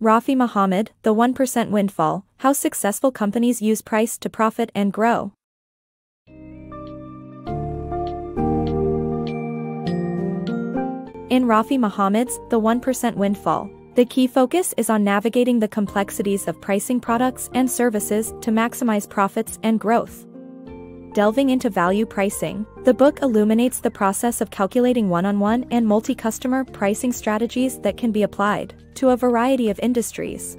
Rafi Mohammed, The 1% Windfall, How Successful Companies Use Price to Profit and Grow. In Rafi Mohammed's The 1% Windfall, the key focus is on navigating the complexities of pricing products and services to maximize profits and growth. Delving into value pricing, the book illuminates the process of calculating one-on-one and multi-customer pricing strategies that can be applied to a variety of industries.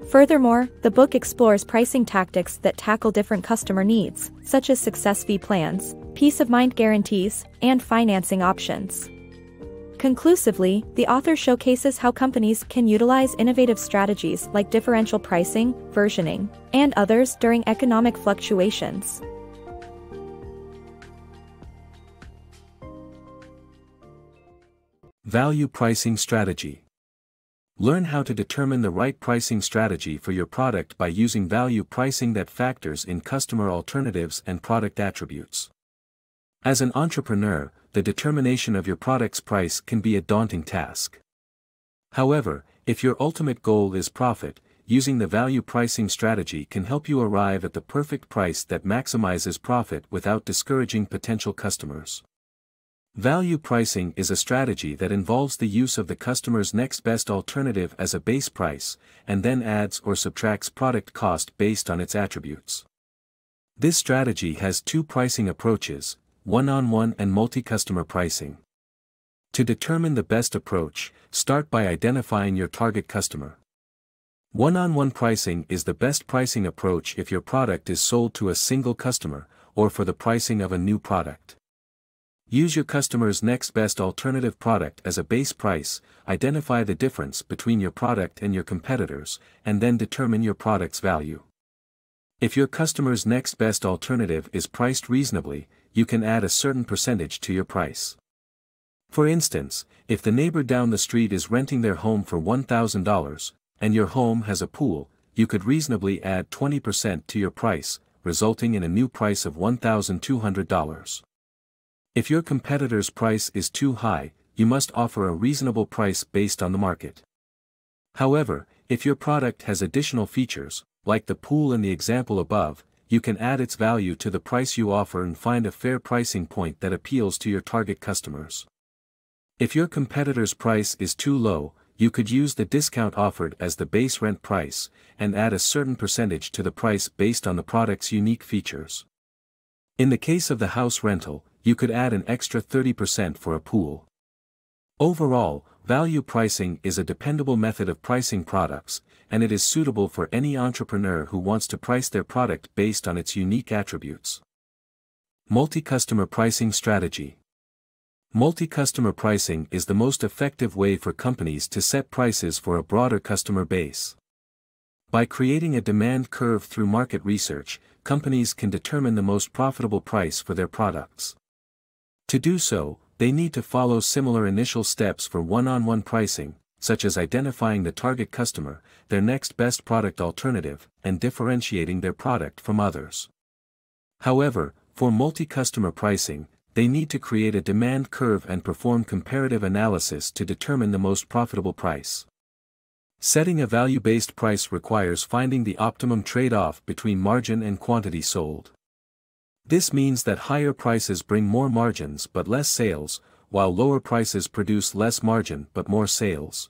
Furthermore, the book explores pricing tactics that tackle different customer needs, such as success fee plans, peace of mind guarantees, and financing options. Conclusively, the author showcases how companies can utilize innovative strategies like differential pricing, versioning, and others during economic fluctuations. Value pricing strategy. Learn how to determine the right pricing strategy for your product by using value pricing that factors in customer alternatives and product attributes. As an entrepreneur, the determination of your product's price can be a daunting task. However, if your ultimate goal is profit, using the value pricing strategy can help you arrive at the perfect price that maximizes profit without discouraging potential customers. Value pricing is a strategy that involves the use of the customer's next best alternative as a base price, and then adds or subtracts product cost based on its attributes. This strategy has two pricing approaches: one-on-one and multi-customer pricing. To determine the best approach, start by identifying your target customer. One-on-one pricing is the best pricing approach if your product is sold to a single customer, or for the pricing of a new product. Use your customer's next best alternative product as a base price, identify the difference between your product and your competitors, and then determine your product's value. If your customer's next best alternative is priced reasonably, you can add a certain percentage to your price. For instance, if the neighbor down the street is renting their home for $1,000, and your home has a pool, you could reasonably add 20% to your price, resulting in a new price of $1,200. If your competitor's price is too high, you must offer a reasonable price based on the market. However, if your product has additional features, like the pool in the example above, you can add its value to the price you offer and find a fair pricing point that appeals to your target customers. If your competitor's price is too low, you could use the discount offered as the base rent price, and add a certain percentage to the price based on the product's unique features. In the case of the house rental, you could add an extra 30% for a pool. Overall, value pricing is a dependable method of pricing products, and it is suitable for any entrepreneur who wants to price their product based on its unique attributes. Multi-customer pricing strategy. Multi-customer pricing is the most effective way for companies to set prices for a broader customer base. By creating a demand curve through market research, companies can determine the most profitable price for their products. To do so, they need to follow similar initial steps for one-on-one pricing, such as identifying the target customer, their next best product alternative, and differentiating their product from others. However, for multi-customer pricing, they need to create a demand curve and perform comparative analysis to determine the most profitable price. Setting a value-based price requires finding the optimum trade-off between margin and quantity sold. This means that higher prices bring more margins but less sales, while lower prices produce less margin but more sales.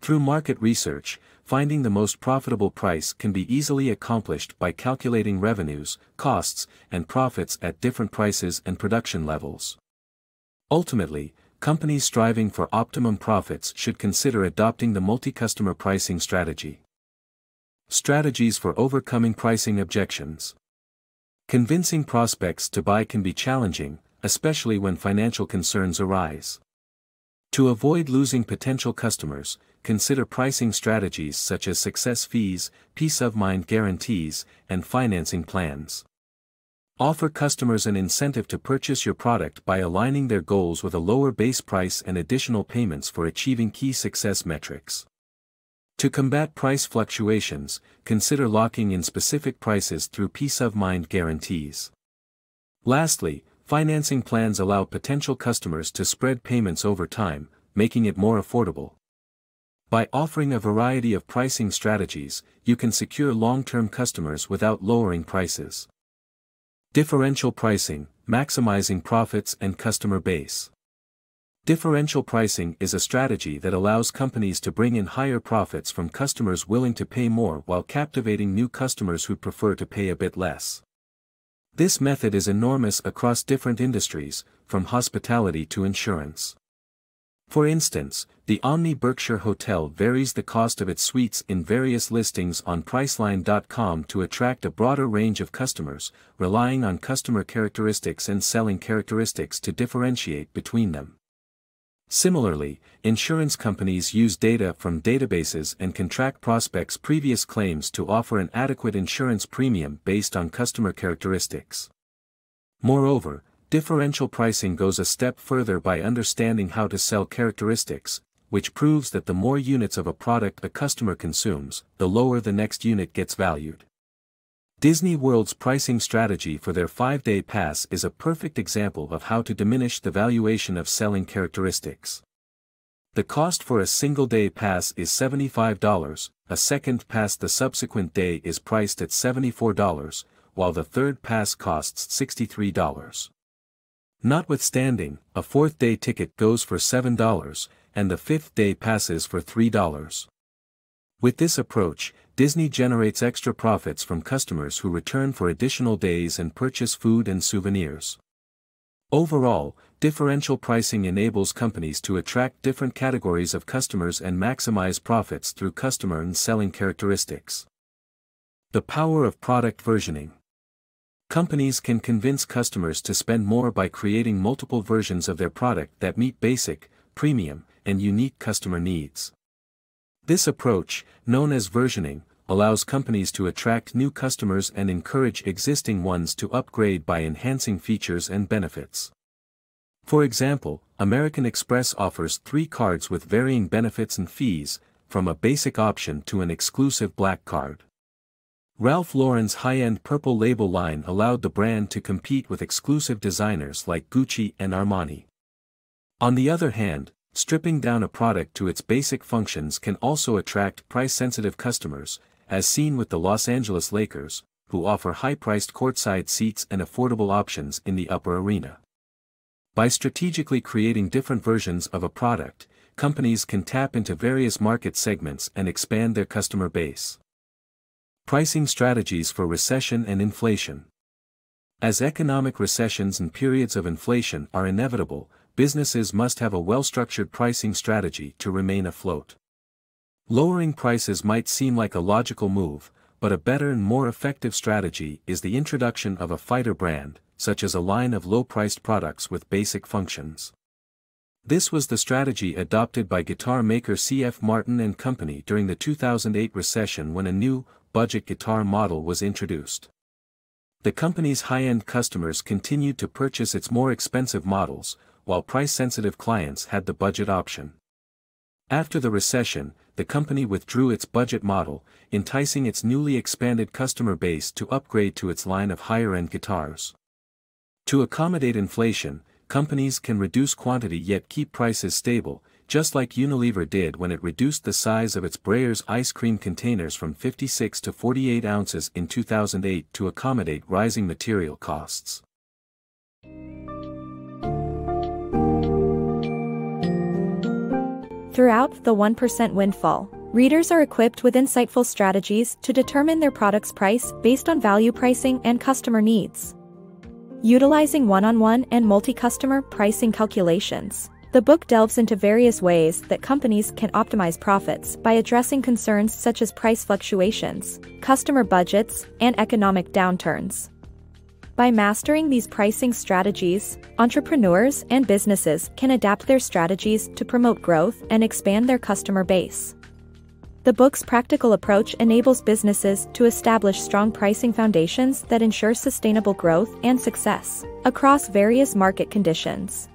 Through market research, finding the most profitable price can be easily accomplished by calculating revenues, costs, and profits at different prices and production levels. Ultimately, companies striving for optimum profits should consider adopting the multi-customer pricing strategy. Strategies for overcoming pricing objections. Convincing prospects to buy can be challenging, especially when financial concerns arise. To avoid losing potential customers, consider pricing strategies such as success fees, peace of mind guarantees, and financing plans. Offer customers an incentive to purchase your product by aligning their goals with a lower base price and additional payments for achieving key success metrics. To combat price fluctuations, consider locking in specific prices through peace of mind guarantees. Lastly, financing plans allow potential customers to spread payments over time, making it more affordable. By offering a variety of pricing strategies, you can secure long-term customers without lowering prices. Differential pricing, maximizing profits and customer base. Differential pricing is a strategy that allows companies to bring in higher profits from customers willing to pay more while captivating new customers who prefer to pay a bit less. This method is enormous across different industries, from hospitality to insurance. For instance, the Omni Berkshire Hotel varies the cost of its suites in various listings on Priceline.com to attract a broader range of customers, relying on customer characteristics and selling characteristics to differentiate between them. Similarly, insurance companies use data from databases and can track prospects' previous claims to offer an adequate insurance premium based on customer characteristics. Moreover, differential pricing goes a step further by understanding how to sell characteristics, which proves that the more units of a product a customer consumes, the lower the next unit gets valued. Disney World's pricing strategy for their 5-day pass is a perfect example of how to diminish the valuation of selling characteristics. The cost for a single-day pass is $75, a second pass the subsequent day is priced at $74, while the third pass costs $63. Notwithstanding, a 4th-day ticket goes for $7, and the 5th-day passes for $3. With this approach, Disney generates extra profits from customers who return for additional days and purchase food and souvenirs. Overall, differential pricing enables companies to attract different categories of customers and maximize profits through customer and selling characteristics. The power of product versioning. Companies can convince customers to spend more by creating multiple versions of their product that meet basic, premium, and unique customer needs. This approach, known as versioning, allows companies to attract new customers and encourage existing ones to upgrade by enhancing features and benefits. For example, American Express offers 3 cards with varying benefits and fees, from a basic option to an exclusive black card. Ralph Lauren's high-end Purple Label line allowed the brand to compete with exclusive designers like Gucci and Armani. On the other hand, stripping down a product to its basic functions can also attract price-sensitive customers, as seen with the Los Angeles Lakers, who offer high-priced courtside seats and affordable options in the upper arena. By strategically creating different versions of a product, companies can tap into various market segments and expand their customer base. Pricing strategies for recession and inflation. As economic recessions and periods of inflation are inevitable, businesses must have a well-structured pricing strategy to remain afloat. Lowering prices might seem like a logical move, but a better and more effective strategy is the introduction of a fighter brand, such as a line of low-priced products with basic functions. This was the strategy adopted by guitar maker C.F. Martin and Company during the 2008 recession when a new, budget guitar model was introduced. The company's high-end customers continued to purchase its more expensive models, while price-sensitive clients had the budget option. After the recession, the company withdrew its budget model, enticing its newly expanded customer base to upgrade to its line of higher-end guitars. To accommodate inflation, companies can reduce quantity yet keep prices stable, just like Unilever did when it reduced the size of its Breyers ice cream containers from 56 to 48 ounces in 2008 to accommodate rising material costs. Throughout the 1% Windfall, readers are equipped with insightful strategies to determine their product's price based on value pricing and customer needs. Utilizing one-on-one and multi-customer pricing calculations, the book delves into various ways that companies can optimize profits by addressing concerns such as price fluctuations, customer budgets, and economic downturns. By mastering these pricing strategies, entrepreneurs and businesses can adapt their strategies to promote growth and expand their customer base. The book's practical approach enables businesses to establish strong pricing foundations that ensure sustainable growth and success across various market conditions.